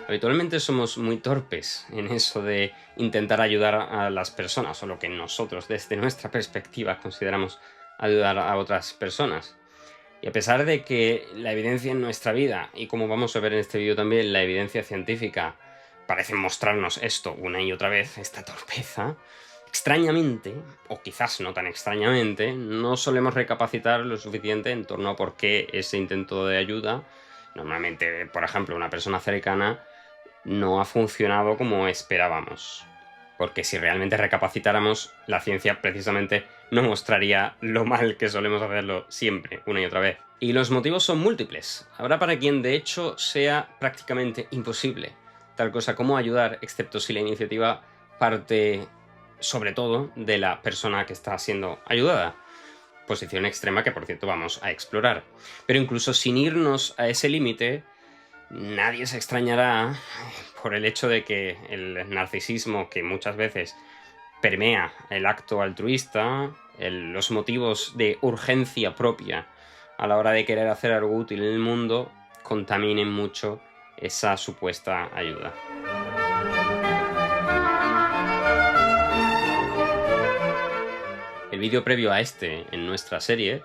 Habitualmente somos muy torpes en eso de intentar ayudar a las personas, o lo que nosotros desde nuestra perspectiva consideramos ayudar a otras personas. Y a pesar de que la evidencia en nuestra vida, y como vamos a ver en este vídeo también, la evidencia científica parece mostrarnos esto una y otra vez, esta torpeza, extrañamente, o quizás no tan extrañamente, no solemos recapacitar lo suficiente en torno a por qué ese intento de ayuda, normalmente, por ejemplo, una persona cercana, no ha funcionado como esperábamos. Porque si realmente recapacitáramos, la ciencia precisamente no mostraría lo mal que solemos hacerlo siempre, una y otra vez. Y los motivos son múltiples. Habrá para quien de hecho sea prácticamente imposible tal cosa como ayudar, excepto si la iniciativa parte sobre todo de la persona que está siendo ayudada. Posición extrema que por cierto vamos a explorar. Pero incluso sin irnos a ese límite, nadie se extrañará por el hecho de que el narcisismo que muchas veces permea el acto altruista, los motivos de urgencia propia a la hora de querer hacer algo útil en el mundo, contaminen mucho esa supuesta ayuda. El vídeo previo a este en nuestra serie,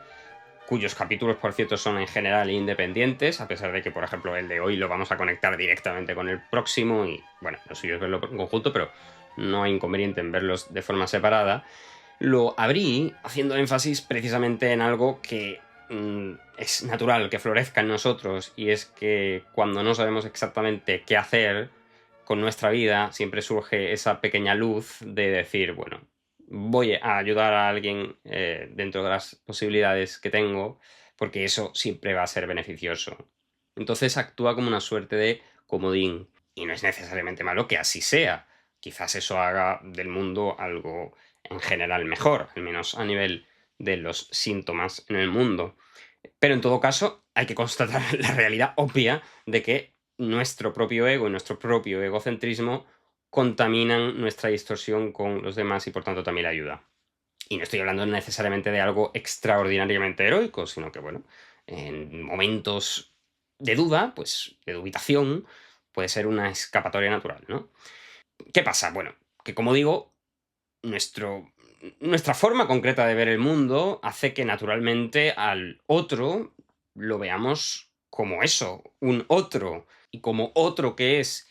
cuyos capítulos por cierto son en general independientes, a pesar de que por ejemplo el de hoy lo vamos a conectar directamente con el próximo y bueno, lo suyo es verlo en conjunto, pero no hay inconveniente en verlos de forma separada, lo abrí haciendo énfasis precisamente en algo que es natural que florezca en nosotros, y es que cuando no sabemos exactamente qué hacer con nuestra vida, siempre surge esa pequeña luz de decir, bueno, voy a ayudar a alguien dentro de las posibilidades que tengo, porque eso siempre va a ser beneficioso. Entonces actúa como una suerte de comodín, y no es necesariamente malo que así sea. Quizás eso haga del mundo algo en general mejor, al menos a nivel de los síntomas en el mundo. Pero en todo caso, hay que constatar la realidad obvia de que nuestro propio ego y nuestro propio egocentrismo contaminan nuestra distorsión con los demás y por tanto también la ayuda. Y no estoy hablando necesariamente de algo extraordinariamente heroico, sino que, bueno, en momentos de duda, pues de dubitación, puede ser una escapatoria natural, ¿no? ¿Qué pasa? Bueno, que como digo, nuestro, nuestra forma concreta de ver el mundo hace que naturalmente al otro lo veamos como eso, un otro. Y como otro que es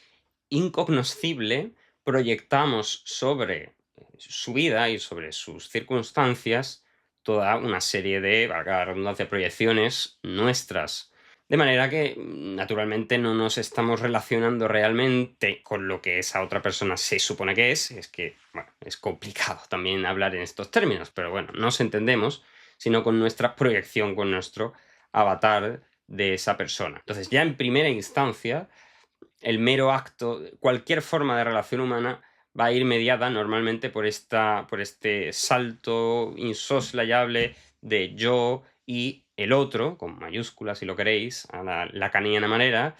incognoscible, proyectamos sobre su vida y sobre sus circunstancias toda una serie de, valga la redundancia, proyecciones nuestras. De manera que, naturalmente, no nos estamos relacionando realmente con lo que esa otra persona se supone que es. Es que, bueno, es complicado también hablar en estos términos, pero bueno, nos entendemos, sino con nuestra proyección, con nuestro avatar de esa persona. Entonces, ya en primera instancia, el mero acto, cualquier forma de relación humana va a ir mediada normalmente por este salto insoslayable de yo y el otro, con mayúsculas si lo queréis, a la lacaniana manera,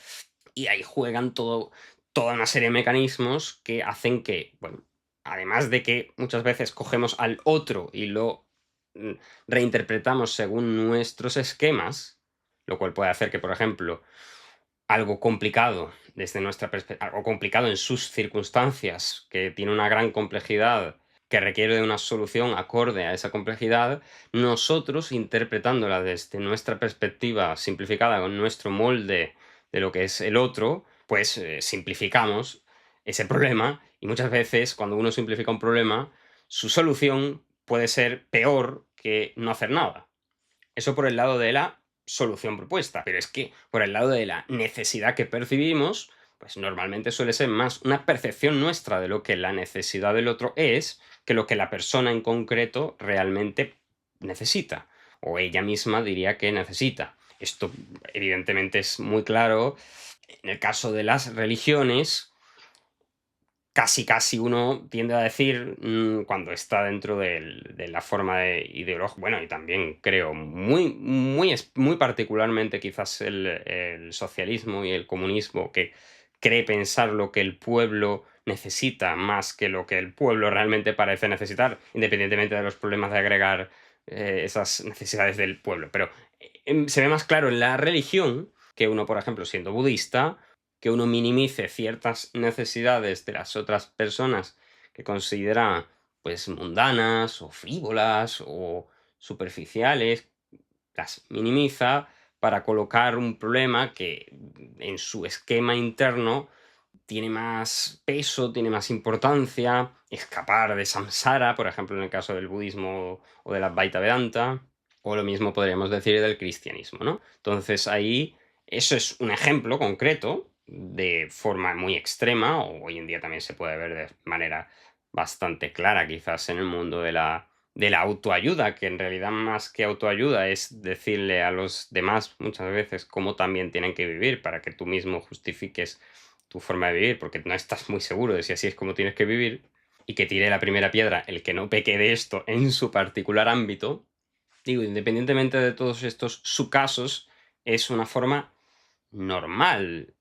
y ahí juegan toda una serie de mecanismos que hacen que, bueno, además de que muchas veces cogemos al otro y lo mm, reinterpretamos según nuestros esquemas, lo cual puede hacer que, por ejemplo, algo complicado desde nuestra perspectiva, algo complicado en sus circunstancias, que tiene una gran complejidad, que requiere de una solución acorde a esa complejidad, nosotros interpretándola desde nuestra perspectiva simplificada con nuestro molde de lo que es el otro, pues simplificamos ese problema, y muchas veces cuando uno simplifica un problema, su solución puede ser peor que no hacer nada. Eso por el lado de la solución propuesta, pero es que por el lado de la necesidad que percibimos, pues normalmente suele ser más una percepción nuestra de lo que la necesidad del otro es, que lo que la persona en concreto realmente necesita, o ella misma diría que necesita. Esto evidentemente es muy claro en el caso de las religiones. Casi uno tiende a decir, cuando está dentro de la forma de ideológica, bueno, y también creo muy particularmente quizás el socialismo y el comunismo, que cree pensar lo que el pueblo necesita más que lo que el pueblo realmente parece necesitar, independientemente de los problemas de agregar esas necesidades del pueblo. Pero se ve más claro en la religión que uno, por ejemplo, siendo budista, que uno minimice ciertas necesidades de las otras personas que considera pues mundanas o frívolas o superficiales, las minimiza para colocar un problema que en su esquema interno tiene más peso, tiene más importancia, escapar de samsara, por ejemplo, en el caso del budismo o de la Advaita Vedanta, o lo mismo podríamos decir del cristianismo, ¿no? Entonces ahí, eso es un ejemplo concreto de forma muy extrema, o hoy en día también se puede ver de manera bastante clara, quizás en el mundo de la autoayuda, que en realidad más que autoayuda es decirle a los demás muchas veces cómo también tienen que vivir para que tú mismo justifiques tu forma de vivir, porque no estás muy seguro de si así es como tienes que vivir, y que tire la primera piedra el que no peque de esto en su particular ámbito. Digo, independientemente de todos estos subcasos, es una forma normal,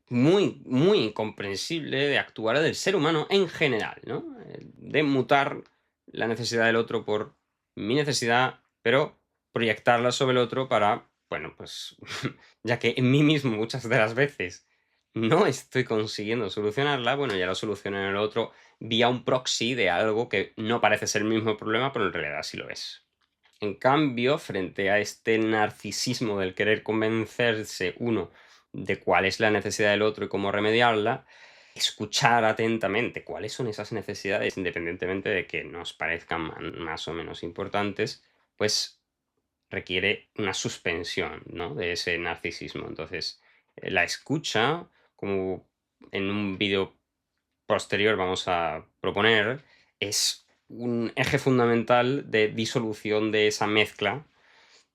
muy, muy comprensible de actuar del ser humano en general, ¿no? De mutar la necesidad del otro por mi necesidad, pero proyectarla sobre el otro para, bueno, pues, ya que en mí mismo muchas de las veces no estoy consiguiendo solucionarla, bueno, ya la soluciono en el otro vía un proxy de algo que no parece ser el mismo problema, pero en realidad sí lo es. En cambio, frente a este narcisismo del querer convencerse uno de cuál es la necesidad del otro y cómo remediarla, escuchar atentamente cuáles son esas necesidades, independientemente de que nos parezcan más o menos importantes, pues requiere una suspensión, ¿no? De ese narcisismo. Entonces, la escucha, como en un vídeo posterior vamos a proponer, es un eje fundamental de disolución de esa mezcla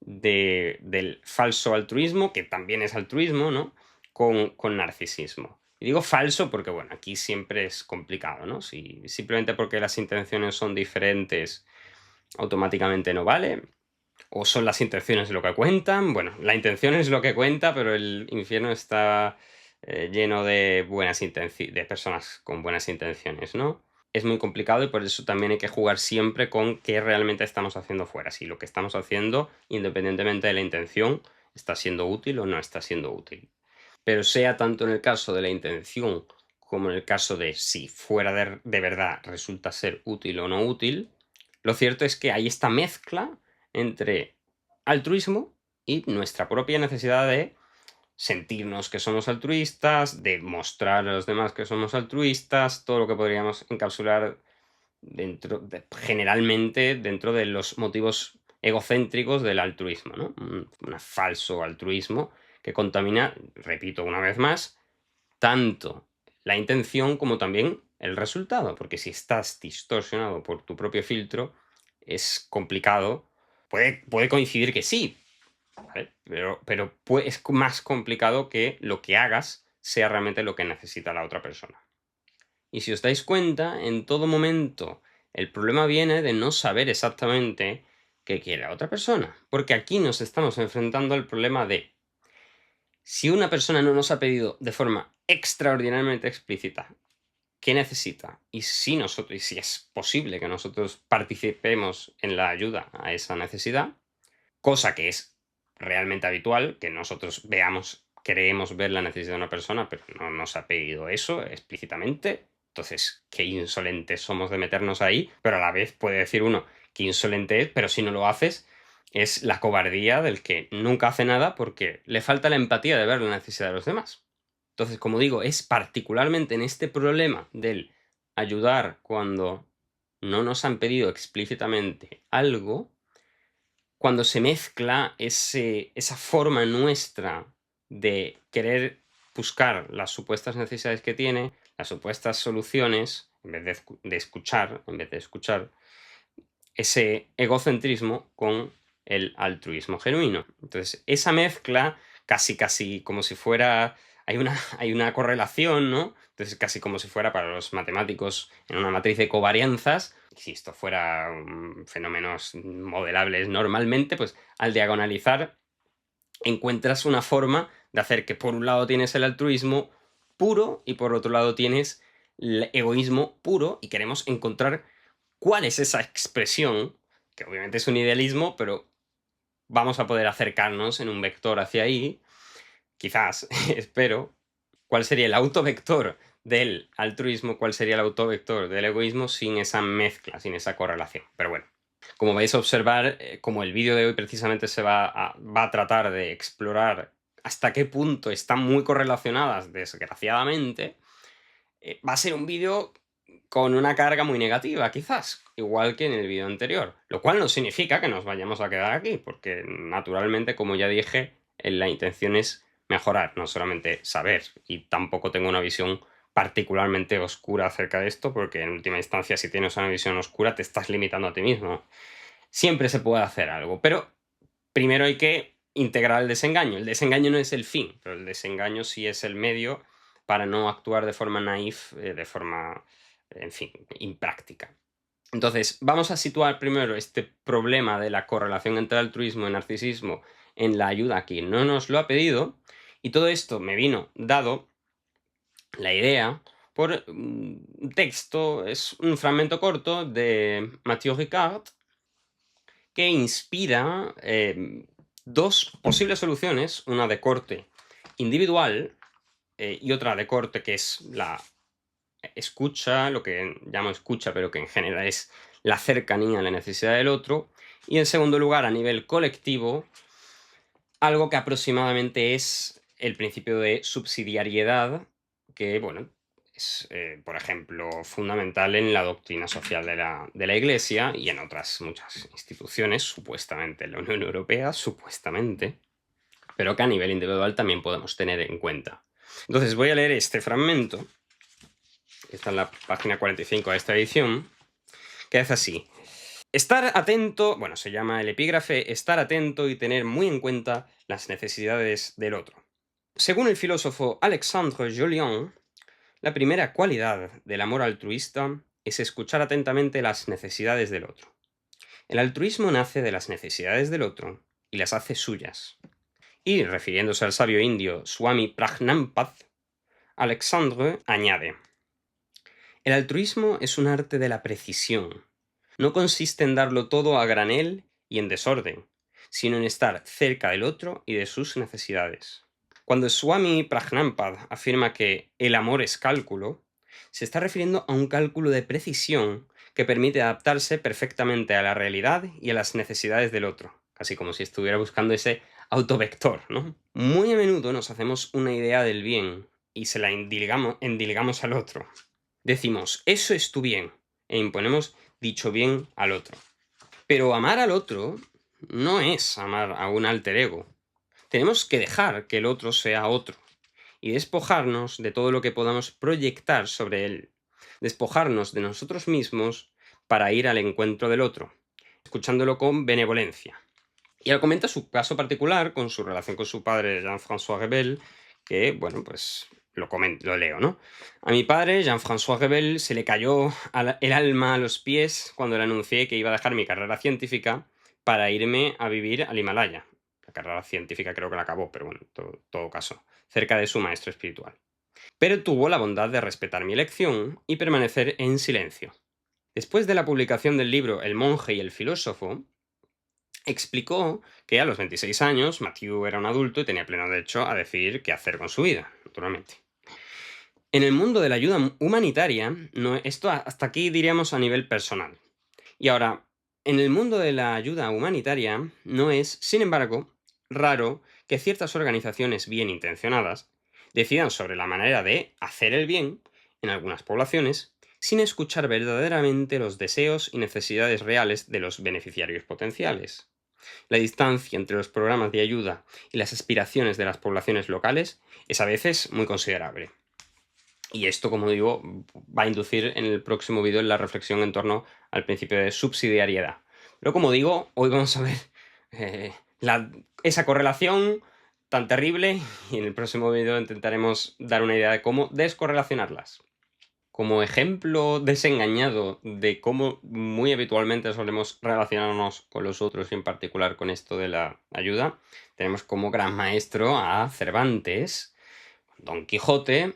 del falso altruismo, que también es altruismo, ¿no? Con narcisismo. Y digo falso porque, bueno, aquí siempre es complicado, ¿no? Si simplemente porque las intenciones son diferentes, automáticamente no vale. O son las intenciones lo que cuentan. Bueno, la intención es lo que cuenta, pero el infierno está lleno de de personas con buenas intenciones, ¿no? Es muy complicado y por eso también hay que jugar siempre con qué realmente estamos haciendo fuera. Si lo que estamos haciendo, independientemente de la intención, está siendo útil o no está siendo útil. Pero sea tanto en el caso de la intención como en el caso de si fuera de verdad resulta ser útil o no útil, lo cierto es que hay esta mezcla entre altruismo y nuestra propia necesidad de sentirnos que somos altruistas, de mostrar a los demás que somos altruistas, todo lo que podríamos encapsular generalmente dentro de los motivos egocéntricos del altruismo, ¿no? Un falso altruismo que contamina, repito una vez más, tanto la intención como también el resultado, porque si estás distorsionado por tu propio filtro, es complicado. Puede coincidir que sí, ¿vale? Pero es más complicado que lo que hagas sea realmente lo que necesita la otra persona. Y si os dais cuenta, en todo momento el problema viene de no saber exactamente qué quiere la otra persona. Porque aquí nos estamos enfrentando al problema de si una persona no nos ha pedido de forma extraordinariamente explícita qué necesita y si es posible que nosotros participemos en la ayuda a esa necesidad, cosa que es realmente habitual, que nosotros creemos ver la necesidad de una persona, pero no nos ha pedido eso explícitamente. Entonces, qué insolentes somos de meternos ahí, pero a la vez puede decir uno, qué insolente es, pero si no lo haces, es la cobardía del que nunca hace nada porque le falta la empatía de ver la necesidad de los demás. Entonces, como digo, es particularmente en este problema del ayudar cuando no nos han pedido explícitamente algo, cuando se mezcla esa forma nuestra de querer buscar las supuestas necesidades que tiene, las supuestas soluciones, en vez de escuchar, ese egocentrismo con el altruismo genuino. Entonces, esa mezcla, casi como si fuera. Hay una correlación, ¿no? Entonces, casi como si fuera para los matemáticos en una matriz de covarianzas. Si esto fuera fenómenos modelables normalmente, pues al diagonalizar encuentras una forma de hacer que por un lado tienes el altruismo puro y por otro lado tienes el egoísmo puro y queremos encontrar cuál es esa expresión, que obviamente es un idealismo, pero vamos a poder acercarnos en un vector hacia ahí, quizás, espero, ¿Cuál sería el autovector del altruismo? ¿Cuál sería el autovector del egoísmo sin esa mezcla, sin esa correlación? Pero bueno, como vais a observar, como el vídeo de hoy precisamente va a tratar de explorar hasta qué punto están muy correlacionadas, desgraciadamente, va a ser un vídeo con una carga muy negativa, quizás, igual que en el vídeo anterior. Lo cual no significa que nos vayamos a quedar aquí, porque naturalmente, como ya dije, la intención es mejorar, no solamente saber. Y tampoco tengo una visión particularmente oscura acerca de esto, porque en última instancia, si tienes una visión oscura, te estás limitando a ti mismo. Siempre se puede hacer algo, pero primero hay que integrar el desengaño. El desengaño no es el fin, pero el desengaño sí es el medio para no actuar de forma naif, de forma, en fin, impráctica. Entonces, vamos a situar primero este problema de la correlación entre altruismo y narcisismo en la ayuda a quien no nos lo ha pedido, y todo esto me vino dado la idea por un texto, es un fragmento corto de Mathieu Ricard, que inspira dos posibles soluciones, una de corte individual y otra de corte que es la escucha, lo que llamo escucha, pero que en general es la cercanía a la necesidad del otro, y en segundo lugar, a nivel colectivo, algo que aproximadamente es el principio de subsidiariedad, que, bueno, es, por ejemplo, fundamental en la doctrina social de la Iglesia y en otras muchas instituciones, supuestamente en la Unión Europea, supuestamente, pero que a nivel individual también podemos tener en cuenta. Entonces voy a leer este fragmento, que está en la página 45 de esta edición, que hace así. Estar atento, bueno, se llama el epígrafe, estar atento y tener muy en cuenta las necesidades del otro. Según el filósofo Alexandre Jolien, la primera cualidad del amor altruista es escuchar atentamente las necesidades del otro. El altruismo nace de las necesidades del otro y las hace suyas. Y, refiriéndose al sabio indio Swami Prajnampad, Alexandre añade: el altruismo es un arte de la precisión. No consiste en darlo todo a granel y en desorden, sino en estar cerca del otro y de sus necesidades. Cuando Swami Prajnampad afirma que el amor es cálculo, se está refiriendo a un cálculo de precisión que permite adaptarse perfectamente a la realidad y a las necesidades del otro, casi como si estuviera buscando ese autovector, ¿no? Muy a menudo nos hacemos una idea del bien y se la endilgamos al otro. Decimos, eso es tu bien, e imponemos dicho bien al otro. Pero amar al otro no es amar a un alter ego. Tenemos que dejar que el otro sea otro y despojarnos de todo lo que podamos proyectar sobre él. Despojarnos de nosotros mismos para ir al encuentro del otro, escuchándolo con benevolencia. Y él comenta su caso particular con su relación con su padre, Jean-François Rebel, que, bueno, pues lo leo, ¿no? A mi padre, Jean-François Rebel, se le cayó el alma a los pies cuando le anuncié que iba a dejar mi carrera científica para irme a vivir al Himalaya. La carrera científica creo que la acabó, pero bueno, en todo caso, cerca de su maestro espiritual. Pero tuvo la bondad de respetar mi elección y permanecer en silencio. Después de la publicación del libro El monje y el filósofo, explicó que a los 26 años Matthew era un adulto y tenía pleno derecho a decidir qué hacer con su vida, naturalmente. En el mundo de la ayuda humanitaria, esto hasta aquí diríamos a nivel personal. Y ahora, en el mundo de la ayuda humanitaria no es, sin embargo, raro que ciertas organizaciones bien intencionadas decidan sobre la manera de hacer el bien en algunas poblaciones sin escuchar verdaderamente los deseos y necesidades reales de los beneficiarios potenciales. La distancia entre los programas de ayuda y las aspiraciones de las poblaciones locales es a veces muy considerable. Y esto, como digo, va a inducir en el próximo vídeo en la reflexión en torno al principio de subsidiariedad. Pero como digo, hoy vamos a ver eh, esa correlación tan terrible y en el próximo vídeo intentaremos dar una idea de cómo descorrelacionarlas. Como ejemplo desengañado de cómo muy habitualmente solemos relacionarnos con los otros y en particular con esto de la ayuda, tenemos como gran maestro a Cervantes, Don Quijote.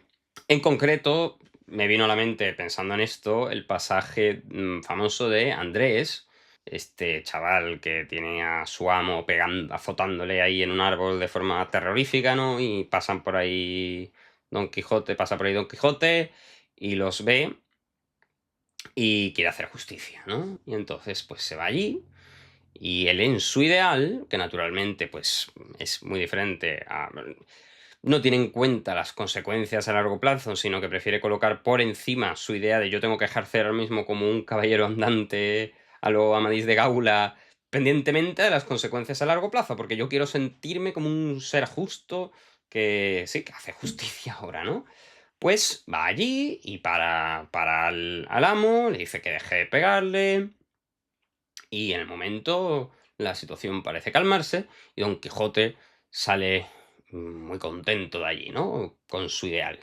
En concreto, me vino a la mente, pensando en esto, el pasaje famoso de Andrés, este chaval que tiene a su amo azotándole ahí en un árbol de forma terrorífica, ¿no? Y pasan por ahí Don Quijote, pasa por ahí Don Quijote y los ve y quiere hacer justicia, ¿no? Y entonces pues se va allí y él en su ideal, que naturalmente pues es muy diferente a... No tiene en cuenta las consecuencias a largo plazo, sino que prefiere colocar por encima su idea de yo tengo que ejercer ahora mismo como un caballero andante a lo Amadís de Gaula, pendientemente de las consecuencias a largo plazo, porque yo quiero sentirme como un ser justo que sí, que hace justicia ahora, ¿no? Pues va allí y para al amo, le dice que deje de pegarle, y en el momento la situación parece calmarse y Don Quijote sale muy contento de allí, ¿no? Con su ideal.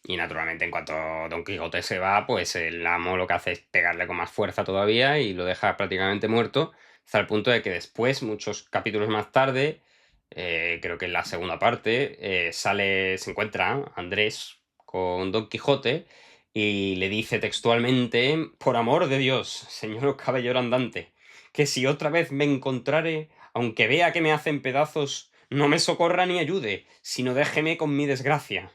Y naturalmente en cuanto Don Quijote se va, pues el amo lo que hace es pegarle con más fuerza todavía y lo deja prácticamente muerto, hasta el punto de que después, muchos capítulos más tarde, creo que en la segunda parte, se encuentra Andrés con Don Quijote y le dice textualmente, por amor de Dios, señor caballero andante, que si otra vez me encontrare, aunque vea que me hacen pedazos, no me socorra ni ayude, sino déjeme con mi desgracia.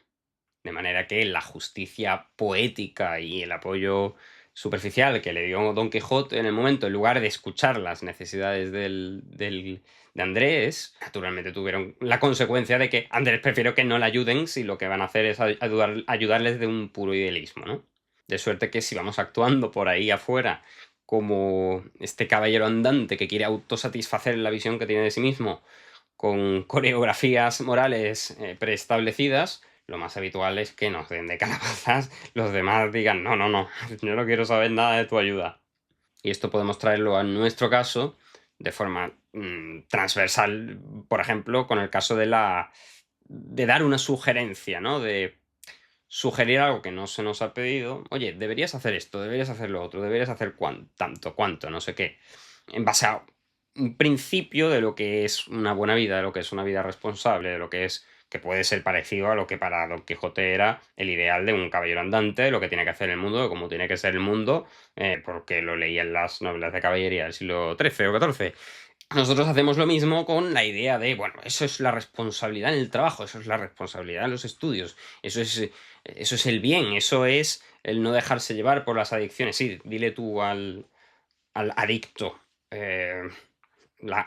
De manera que la justicia poética y el apoyo superficial que le dio Don Quijote en el momento, en lugar de escuchar las necesidades de Andrés, naturalmente tuvieron la consecuencia de que Andrés prefiere que no le ayuden si lo que van a hacer es ayudarles de un puro idealismo, ¿no? De suerte que si vamos actuando por ahí afuera como este caballero andante que quiere autosatisfacer la visión que tiene de sí mismo, con coreografías morales preestablecidas, lo más habitual es que nos den de calabazas, los demás digan, no, no, no, yo no quiero saber nada de tu ayuda. Y esto podemos traerlo a nuestro caso de forma transversal, por ejemplo, con el caso de dar una sugerencia, ¿no? De sugerir algo que no se nos ha pedido. Oye, deberías hacer esto, deberías hacer lo otro, deberías hacer tanto, cuanto, no sé qué. En base a un principio de lo que es una buena vida, de lo que es una vida responsable, de lo que es que puede ser parecido a lo que para Don Quijote era el ideal de un caballero andante, de lo que tiene que hacer el mundo, de cómo tiene que ser el mundo, porque lo leía en las novelas de caballería del siglo XIII o XIV. Nosotros hacemos lo mismo con la idea de, bueno, eso es la responsabilidad en el trabajo, eso es la responsabilidad en los estudios, eso es el bien, eso es el no dejarse llevar por las adicciones. Sí, dile tú al adicto eh,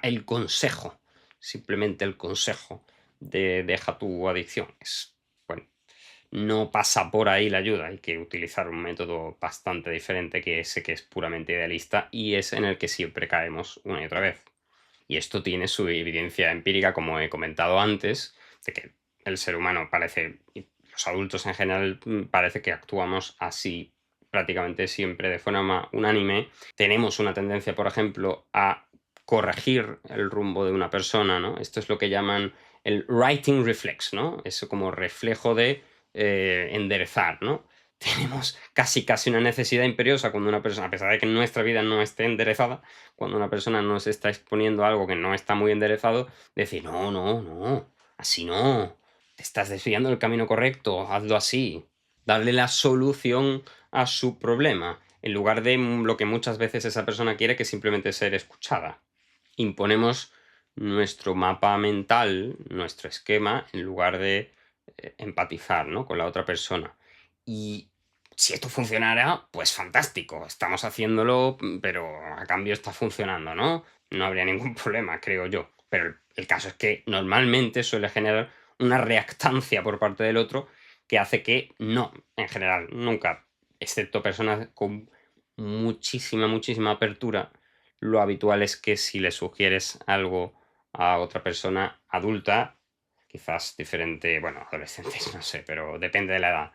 el consejo, simplemente el consejo de deja tu adicción. Bueno, no pasa por ahí la ayuda, hay que utilizar un método bastante diferente que ese que es puramente idealista y es en el que siempre caemos una y otra vez. Y esto tiene su evidencia empírica, como he comentado antes, de que el ser humano parece, y los adultos en general, parece que actuamos así prácticamente siempre de forma unánime. Tenemos una tendencia, por ejemplo, a corregir el rumbo de una persona, ¿no? Esto es lo que llaman el writing reflex, ¿no? Es como reflejo de enderezar, ¿no? Tenemos casi una necesidad imperiosa cuando una persona, a pesar de que nuestra vida no esté enderezada, cuando una persona nos está exponiendo a algo que no está muy enderezado, decir, no, no, no, así no, te estás desviando del camino correcto, hazlo así. Darle la solución a su problema, en lugar de lo que muchas veces esa persona quiere, que es simplemente ser escuchada. Imponemos nuestro mapa mental, nuestro esquema, en lugar de empatizar, ¿no?, con la otra persona. Y si esto funcionara, pues fantástico, estamos haciéndolo, pero a cambio está funcionando, ¿no? No habría ningún problema, creo yo. Pero el caso es que normalmente suele generar una reactancia por parte del otro que hace que no, en general, nunca, excepto personas con muchísima apertura, lo habitual es que si le sugieres algo a otra persona adulta, quizás diferente, bueno, adolescentes, no sé, pero depende de la edad,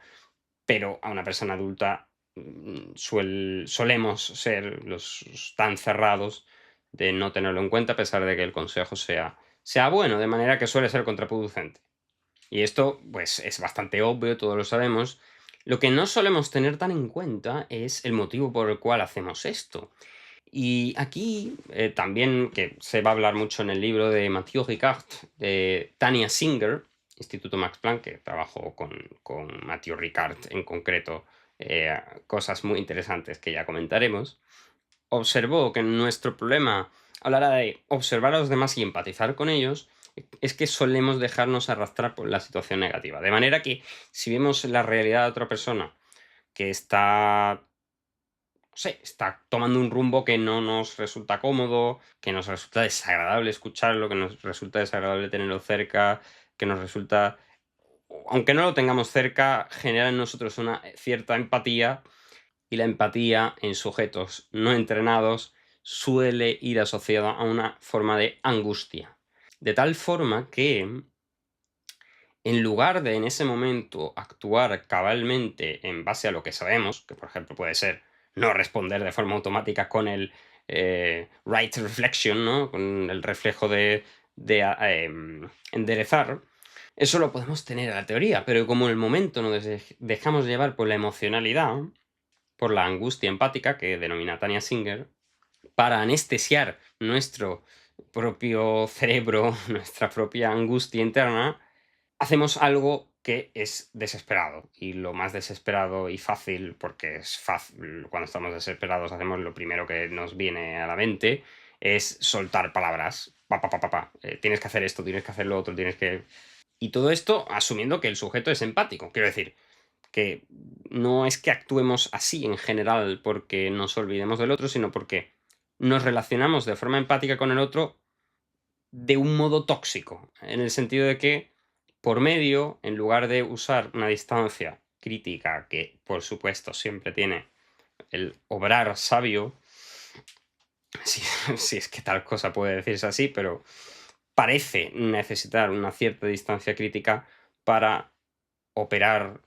pero a una persona adulta solemos ser los tan cerrados de no tenerlo en cuenta a pesar de que el consejo sea bueno, de manera que suele ser contraproducente. Y esto, pues, es bastante obvio, todos lo sabemos. Lo que no solemos tener tan en cuenta es el motivo por el cual hacemos esto. Y aquí también, que se va a hablar mucho en el libro de Mathieu Ricard, de Tania Singer, Instituto Max Planck, que trabajó con Mathieu Ricard en concreto, cosas muy interesantes que ya comentaremos, observó que nuestro problema a la hora de observar a los demás y empatizar con ellos es que solemos dejarnos arrastrar por la situación negativa. De manera que si vemos la realidad de otra persona que está, no sé, está tomando un rumbo que no nos resulta cómodo, que nos resulta desagradable escucharlo, que nos resulta desagradable tenerlo cerca, que nos resulta, aunque no lo tengamos cerca, genera en nosotros una cierta empatía, y la empatía en sujetos no entrenados suele ir asociada a una forma de angustia. De tal forma que en lugar de en ese momento actuar cabalmente en base a lo que sabemos, que por ejemplo puede ser no responder de forma automática con el right reflection, ¿no? Con el reflejo de enderezar, eso lo podemos tener a la teoría, pero como en el momento nos dejamos llevar por la emocionalidad, por la angustia empática, que denomina Tania Singer, para anestesiar nuestro propio cerebro, nuestra propia angustia interna, hacemos algo que es desesperado. Y lo más desesperado y fácil, porque es fácil, cuando estamos desesperados hacemos lo primero que nos viene a la mente, es soltar palabras. Pa, pa, pa, pa, pa. Tienes que hacer esto, tienes que hacer lo otro, tienes que... Y todo esto asumiendo que el sujeto es empático. Quiero decir, que no es que actuemos así en general porque nos olvidemos del otro, sino porque nos relacionamos de forma empática con el otro de un modo tóxico, en el sentido de que por medio, en lugar de usar una distancia crítica, que por supuesto siempre tiene el obrar sabio, si, si es que tal cosa puede decirse así, pero parece necesitar una cierta distancia crítica para operar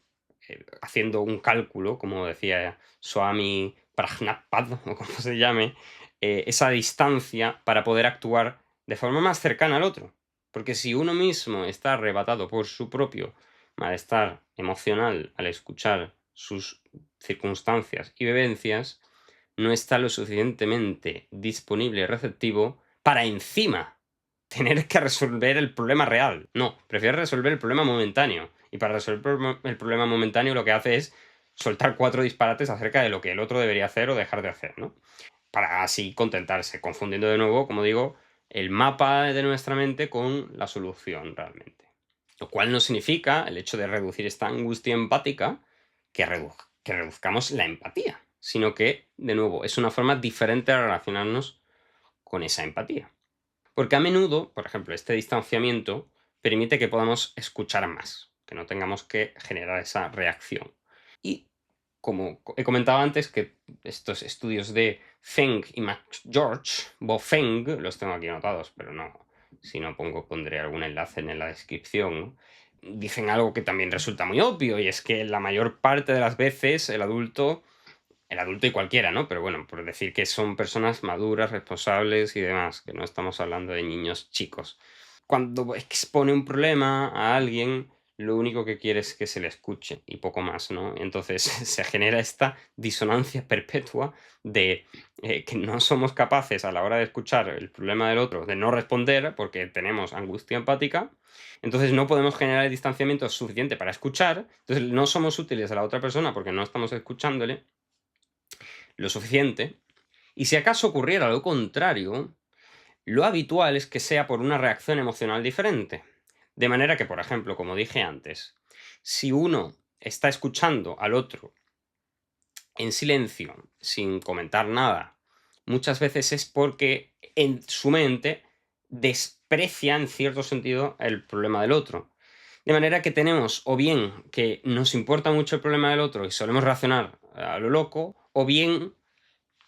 haciendo un cálculo, como decía Swami Prajnapad, o como se llame, esa distancia para poder actuar de forma más cercana al otro. Porque si uno mismo está arrebatado por su propio malestar emocional al escuchar sus circunstancias y vivencias, no está lo suficientemente disponible y receptivo para encima tener que resolver el problema real. No, prefiere resolver el problema momentáneo. Y para resolver el problema momentáneo lo que hace es soltar 4 disparates acerca de lo que el otro debería hacer o dejar de hacer, ¿no? Para así contentarse, confundiendo de nuevo, como digo, el mapa de nuestra mente con la solución realmente. Lo cual no significa, el hecho de reducir esta angustia empática, que, que reduzcamos la empatía, sino que, de nuevo, es una forma diferente de relacionarnos con esa empatía. Porque a menudo, por ejemplo, este distanciamiento permite que podamos escuchar más, que no tengamos que generar esa reacción. Y como he comentado antes, que estos estudios de Feng y McGeorge, Feng, los tengo aquí anotados, pero no, si no pondré algún enlace en la descripción, ¿no? Dicen algo que también resulta muy obvio, y es que la mayor parte de las veces el adulto y cualquiera, ¿no? Pero bueno, por decir que son personas maduras, responsables y demás, que no estamos hablando de niños chicos. Cuando expone un problema a alguien, lo único que quiere es que se le escuche y poco más, ¿no? Entonces se genera esta disonancia perpetua de que no somos capaces a la hora de escuchar el problema del otro, de no responder porque tenemos angustia empática. Entonces no podemos generar el distanciamiento suficiente para escuchar. Entonces no somos útiles a la otra persona porque no estamos escuchándole lo suficiente, y si acaso ocurriera lo contrario, lo habitual es que sea por una reacción emocional diferente. De manera que, por ejemplo, como dije antes, si uno está escuchando al otro en silencio, sin comentar nada, muchas veces es porque en su mente desprecia en cierto sentido el problema del otro. De manera que tenemos o bien que nos importa mucho el problema del otro y solemos reaccionar a lo loco, o bien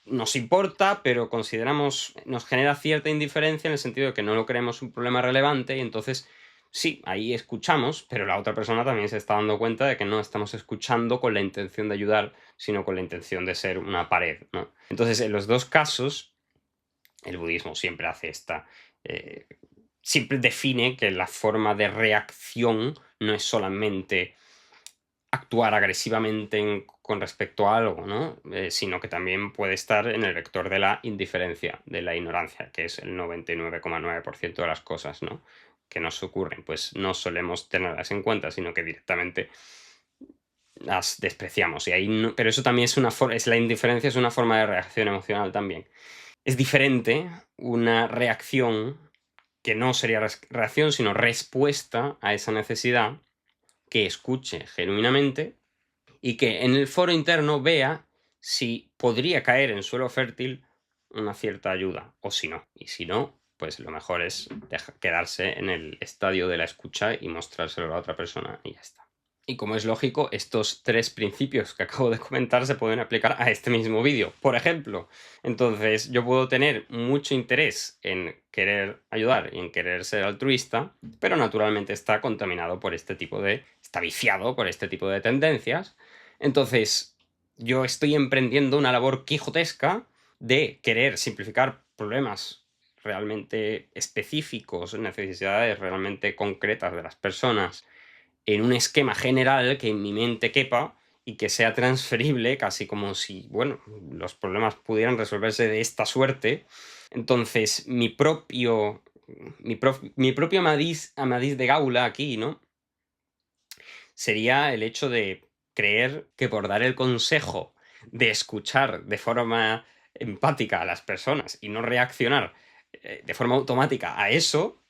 nos importa, pero consideramos, nos genera cierta indiferencia en el sentido de que no lo creemos un problema relevante y entonces sí, ahí escuchamos, pero la otra persona también se está dando cuenta de que no estamos escuchando con la intención de ayudar, sino con la intención de ser una pared, ¿no? Entonces, en los dos casos, el budismo siempre hace eh, siempre define que la forma de reacción no es solamente actuar agresivamente con respecto a algo, ¿no? Sino que también puede estar en el vector de la indiferencia, de la ignorancia, que es el 99,9% de las cosas, ¿no? Que nos ocurren. Pues no solemos tenerlas en cuenta, sino que directamente las despreciamos. Y ahí pero eso también es es la indiferencia, es una forma de reacción emocional también. Es diferente una reacción que no sería reacción, sino respuesta a esa necesidad, que escuche genuinamente y que en el foro interno vea si podría caer en suelo fértil una cierta ayuda o si no. Y si no, pues lo mejor es quedarse en el estadio de la escucha y mostrárselo a la otra persona y ya está. Y como es lógico, estos 3 principios que acabo de comentar se pueden aplicar a este mismo vídeo, por ejemplo. Entonces, yo puedo tener mucho interés en querer ayudar y en querer ser altruista, pero naturalmente está contaminado por está viciado por este tipo de tendencias. Entonces, yo estoy emprendiendo una labor quijotesca de querer simplificar problemas realmente específicos, necesidades realmente concretas de las personas, en un esquema general que en mi mente quepa y que sea transferible, casi como si, bueno, los problemas pudieran resolverse de esta suerte. Entonces, mi propio Amadís de Gaula aquí, ¿no? Sería el hecho de creer que por dar el consejo de escuchar de forma empática a las personas y no reaccionar de forma automática a eso,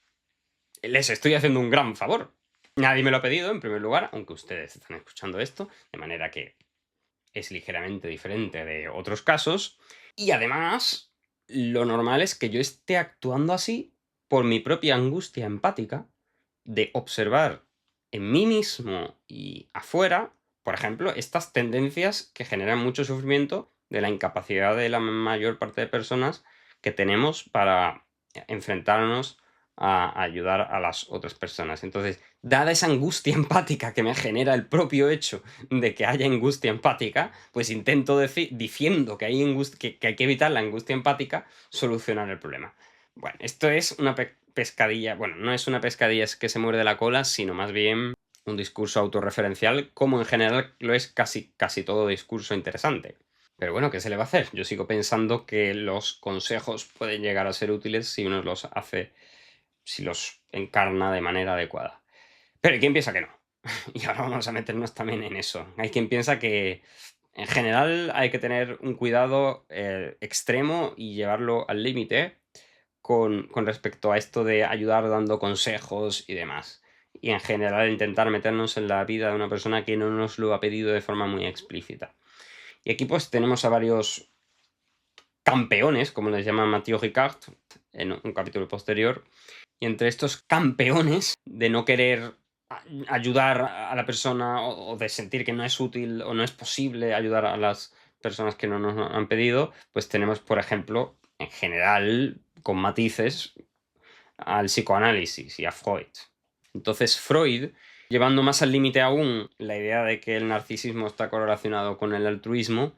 les estoy haciendo un gran favor. Nadie me lo ha pedido, en primer lugar, aunque ustedes están escuchando esto, de manera que es ligeramente diferente de otros casos. Y además, lo normal es que yo esté actuando así por mi propia angustia empática de observar en mí mismo y afuera, por ejemplo, estas tendencias que generan mucho sufrimiento de la incapacidad de la mayor parte de personas que tenemos para enfrentarnos a ayudar a las otras personas. Entonces, dada esa angustia empática que me genera el propio hecho de que haya angustia empática, pues intento diciendo que que hay que evitar la angustia empática, solucionar el problema. Bueno, esto es una pescadilla, bueno, no es una pescadilla es que se muerde la cola, sino más bien un discurso autorreferencial, como en general lo es casi todo discurso interesante. Pero bueno, ¿qué se le va a hacer? Yo sigo pensando que los consejos pueden llegar a ser útiles si uno los hace, si los encarna de manera adecuada. Pero hay quien piensa que no. Y ahora vamos a meternos también en eso. Hay quien piensa que en general hay que tener un cuidado extremo y llevarlo al límite con respecto a esto de ayudar dando consejos y demás. Y en general intentar meternos en la vida de una persona que no nos lo ha pedido de forma muy explícita. Y aquí pues tenemos a varios campeones, como les llama Mathieu Ricard en un capítulo posterior. Y entre estos campeones de no querer ayudar a la persona o de sentir que no es útil o no es posible ayudar a las personas que no nos han pedido, pues tenemos, por ejemplo, en general, con matices, al psicoanálisis y a Freud. Entonces, Freud, llevando más al límite aún la idea de que el narcisismo está correlacionado con el altruismo,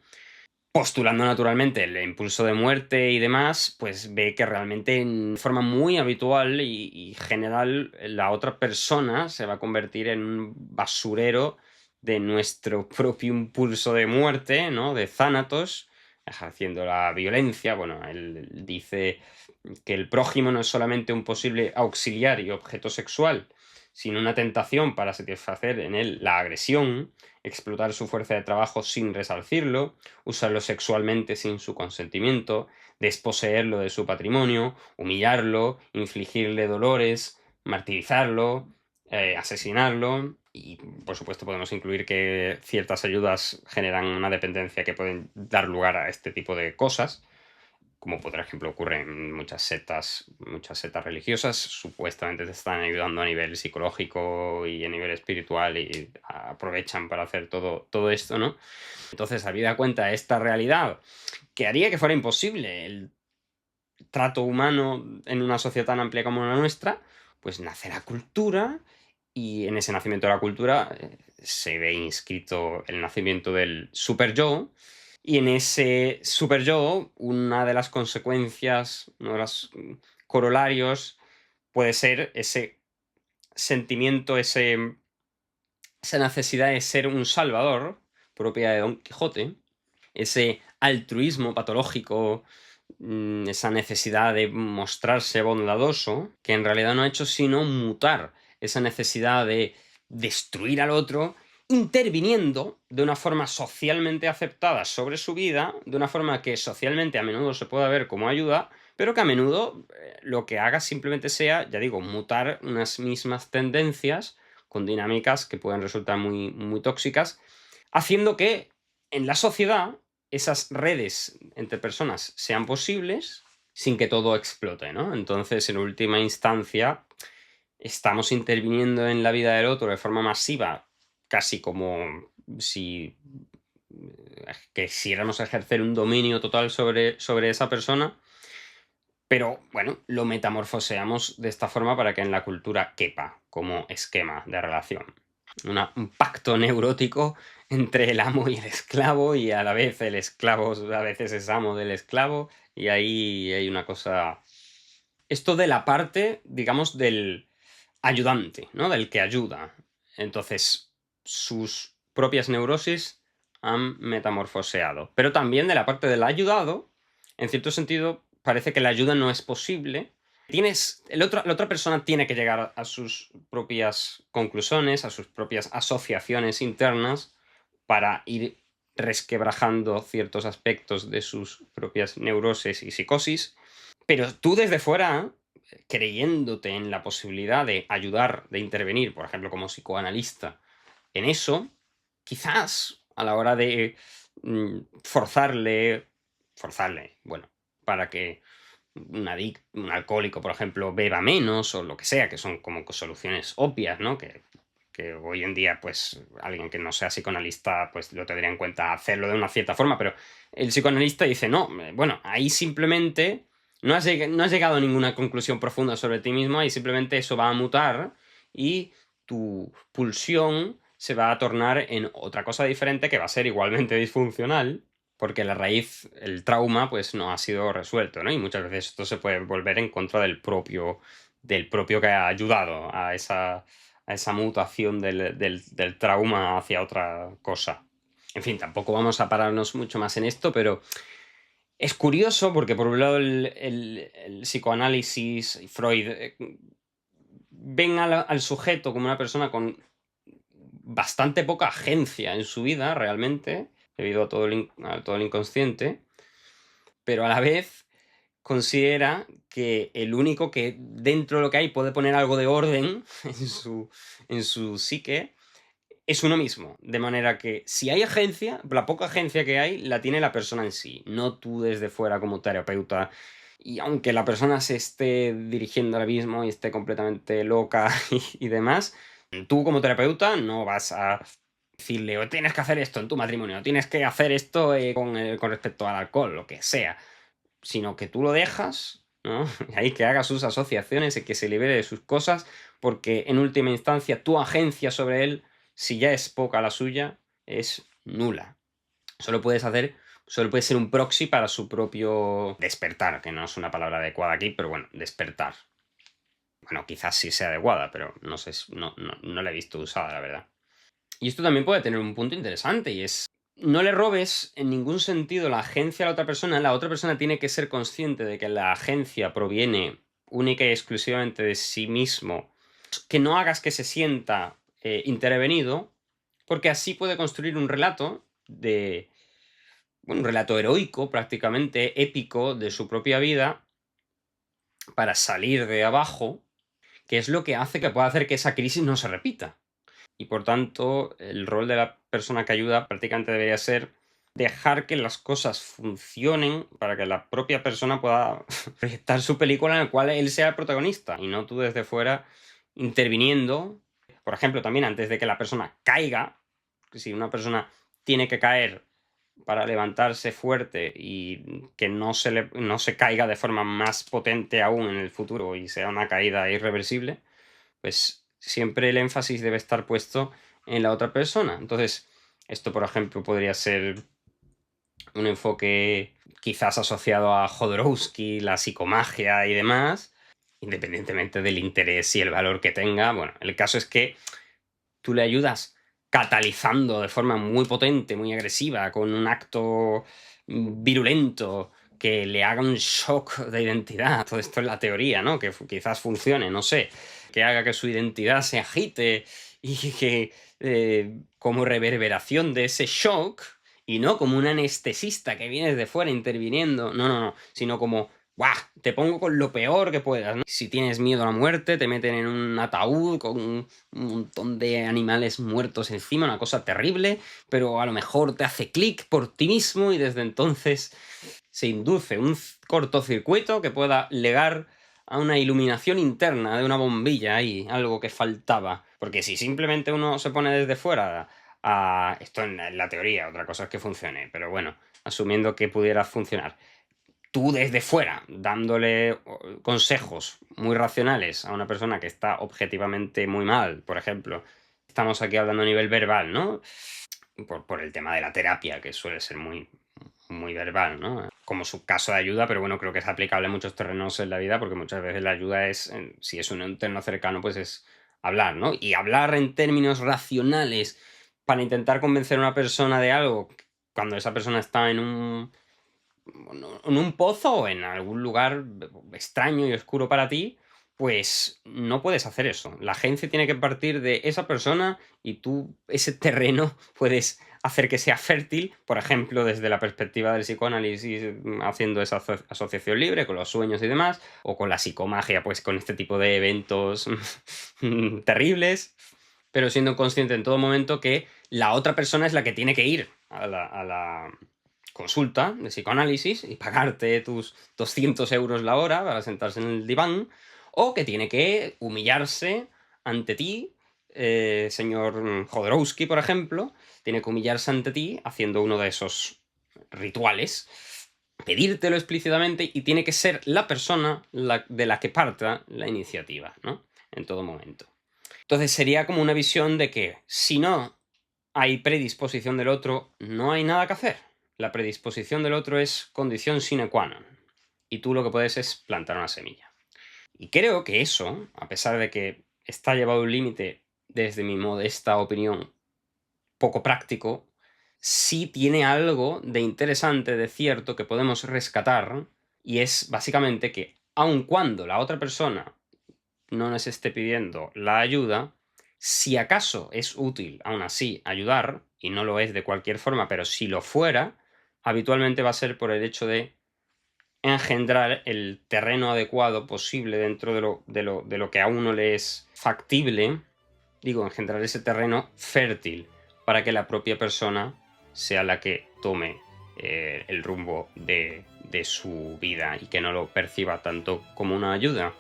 postulando naturalmente el impulso de muerte y demás, pues ve que realmente en forma muy habitual y general la otra persona se va a convertir en un basurero de nuestro propio impulso de muerte, ¿no? De Thanatos, ejerciendo la violencia. Bueno, él dice que el prójimo no es solamente un posible auxiliar y objeto sexual, sino una tentación para satisfacer en él la agresión, explotar su fuerza de trabajo sin resarcirlo, usarlo sexualmente sin su consentimiento, desposeerlo de su patrimonio, humillarlo, infligirle dolores, martirizarlo, asesinarlo. Y por supuesto podemos incluir que ciertas ayudas generan una dependencia que pueden dar lugar a este tipo de cosas, como por ejemplo ocurre en muchas sectas religiosas. Supuestamente te están ayudando a nivel psicológico y a nivel espiritual y aprovechan para hacer todo esto, ¿no? Entonces, habida cuenta esta realidad, que haría que fuera imposible el trato humano en una sociedad tan amplia como la nuestra, pues nace la cultura y en ese nacimiento de la cultura se ve inscrito el nacimiento del super yo. Y en ese super yo, una de las consecuencias, uno de los corolarios, puede ser ese sentimiento, esa necesidad de ser un salvador, propia de Don Quijote, ese altruismo patológico, esa necesidad de mostrarse bondadoso, que en realidad no ha hecho sino mutar esa necesidad de destruir al otro, interviniendo de una forma socialmente aceptada sobre su vida, de una forma que socialmente a menudo se puede ver como ayuda, pero que a menudo lo que haga simplemente sea, ya digo, mutar unas mismas tendencias con dinámicas que pueden resultar muy, muy tóxicas, haciendo que en la sociedad esas redes entre personas sean posibles sin que todo explote, ¿no? Entonces, en última instancia, estamos interviniendo en la vida del otro de forma masiva, casi como si quisiéramos ejercer un dominio total sobre esa persona, pero bueno, lo metamorfoseamos de esta forma para que en la cultura quepa como esquema de relación. Un pacto neurótico entre el amo y el esclavo, y a la vez el esclavo a veces es amo del esclavo, y ahí hay una cosa... Esto de la parte, digamos, del ayudante, ¿no? Del que ayuda. Entonces, sus propias neurosis han metamorfoseado. Pero también de la parte del ayudado, en cierto sentido, parece que la ayuda no es posible. La otra persona tiene que llegar a sus propias conclusiones, a sus propias asociaciones internas para ir resquebrajando ciertos aspectos de sus propias neurosis y psicosis. Pero tú desde fuera, creyéndote en la posibilidad de ayudar, de intervenir, por ejemplo, como psicoanalista, en eso, quizás a la hora de forzarle, bueno, para que un alcohólico, por ejemplo, beba menos o lo que sea, que son como soluciones obvias, ¿no? Que hoy en día, pues, alguien que no sea psicoanalista, pues lo tendría en cuenta hacerlo de una cierta forma, pero el psicoanalista dice, no, bueno, ahí simplemente no has llegado a ninguna conclusión profunda sobre ti mismo, ahí simplemente eso va a mutar y tu pulsión se va a tornar en otra cosa diferente que va a ser igualmente disfuncional, porque la raíz, el trauma, pues no ha sido resuelto, ¿no? Y muchas veces esto se puede volver en contra del propio que ha ayudado a esa mutación del trauma hacia otra cosa. En fin, tampoco vamos a pararnos mucho más en esto, pero es curioso porque por un lado el psicoanálisis y Freud ven al sujeto como una persona con bastante poca agencia en su vida realmente, debido a todo el inconsciente, pero a la vez considera que el único que dentro de lo que hay puede poner algo de orden en su psique es uno mismo. De manera que si hay agencia, la poca agencia que hay la tiene la persona en sí, no tú desde fuera como terapeuta. Y aunque la persona se esté dirigiendo al abismo y esté completamente loca y demás, tú como terapeuta no vas a decirle, o tienes que hacer esto en tu matrimonio, o tienes que hacer esto con respecto al alcohol, lo que sea, sino que tú lo dejas, ¿no? Y ahí que haga sus asociaciones y que se libere de sus cosas, porque en última instancia tu agencia sobre él, si ya es poca la suya, es nula. Solo puede ser un proxy para su propio despertar, que no es una palabra adecuada aquí, pero bueno, despertar. Bueno, quizás sí sea adecuada, pero no sé, no la he visto usada, la verdad. Y esto también puede tener un punto interesante, y es, no le robes en ningún sentido la agencia a la otra persona tiene que ser consciente de que la agencia proviene única y exclusivamente de sí mismo, que no hagas que se sienta intervenido, porque así puede construir un relato bueno, un relato heroico, prácticamente épico, de su propia vida, para salir de abajo, que es lo que hace que pueda hacer que esa crisis no se repita. Y por tanto, el rol de la persona que ayuda prácticamente debería ser dejar que las cosas funcionen para que la propia persona pueda proyectar su película en la cual él sea el protagonista y no tú desde fuera interviniendo. Por ejemplo, también antes de que la persona caiga, si una persona tiene que caer para levantarse fuerte y que no se caiga de forma más potente aún en el futuro y sea una caída irreversible, pues siempre el énfasis debe estar puesto en la otra persona. Entonces, esto, por ejemplo, podría ser un enfoque quizás asociado a Jodorowsky, la psicomagia y demás, independientemente del interés y el valor que tenga. Bueno, el caso es que tú le ayudas catalizando de forma muy potente, muy agresiva, con un acto virulento que le haga un shock de identidad. Todo esto es la teoría, ¿no? Que quizás funcione, no sé. Que haga que su identidad se agite y que como reverberación de ese shock, y no como un anestesista que viene desde fuera interviniendo, no, sino como ¡buah! Te pongo con lo peor que puedas, ¿no? Si tienes miedo a la muerte, te meten en un ataúd con un montón de animales muertos encima, una cosa terrible, pero a lo mejor te hace clic por ti mismo y desde entonces se induce un cortocircuito que pueda llegar a una iluminación interna de una bombilla ahí, algo que faltaba. Porque si simplemente uno se pone desde fuera a... Esto en la teoría, otra cosa es que funcione, pero bueno, asumiendo que pudiera funcionar. Tú desde fuera, dándole consejos muy racionales a una persona que está objetivamente muy mal, por ejemplo, estamos aquí hablando a nivel verbal, ¿no? Por el tema de la terapia, que suele ser muy, muy verbal, ¿no? Como su caso de ayuda, pero bueno, creo que es aplicable a muchos terrenos en la vida, porque muchas veces la ayuda es, si es un entorno cercano, pues es hablar, ¿no? Y hablar en términos racionales para intentar convencer a una persona de algo, cuando esa persona está en un pozo o en algún lugar extraño y oscuro para ti, pues no puedes hacer eso. La agencia tiene que partir de esa persona y tú ese terreno puedes hacer que sea fértil, por ejemplo, desde la perspectiva del psicoanálisis, haciendo esa asociación libre con los sueños y demás, o con la psicomagia, pues con este tipo de eventos terribles, pero siendo consciente en todo momento que la otra persona es la que tiene que ir a la consulta de psicoanálisis y pagarte tus 200 euros la hora para sentarse en el diván, o que tiene que humillarse ante ti, señor Jodorowsky, por ejemplo, tiene que humillarse ante ti haciendo uno de esos rituales, pedírtelo explícitamente y tiene que ser la persona de la que parta la iniciativa, ¿no? En todo momento. Entonces sería como una visión de que si no hay predisposición del otro, no hay nada que hacer. La predisposición del otro es condición sine qua non. Y tú lo que puedes es plantar una semilla. Y creo que eso, a pesar de que está llevado a un límite, desde mi modesta opinión, poco práctico, sí tiene algo de interesante, de cierto, que podemos rescatar, y es básicamente que, aun cuando la otra persona no nos esté pidiendo la ayuda, si acaso es útil aún así ayudar, y no lo es de cualquier forma, pero si lo fuera, habitualmente va a ser por el hecho de engendrar el terreno adecuado posible dentro de lo que a uno le es factible, digo, engendrar ese terreno fértil para que la propia persona sea la que tome el rumbo de su vida y que no lo perciba tanto como una ayuda.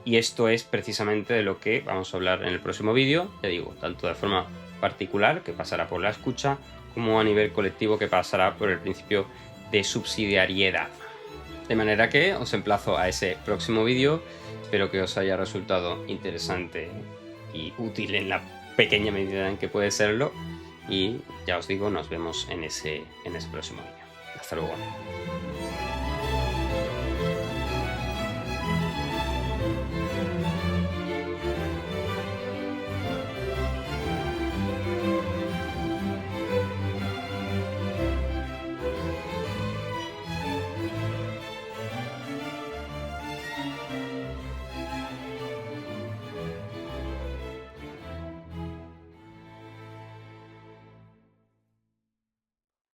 Y esto es precisamente de lo que vamos a hablar en el próximo vídeo, ya digo, tanto de forma particular, que pasará por la escucha, como a nivel colectivo, que pasará por el principio de subsidiariedad. De manera que os emplazo a ese próximo vídeo, espero que os haya resultado interesante y útil en la pequeña medida en que puede serlo, y ya os digo, nos vemos en ese próximo vídeo. Hasta luego.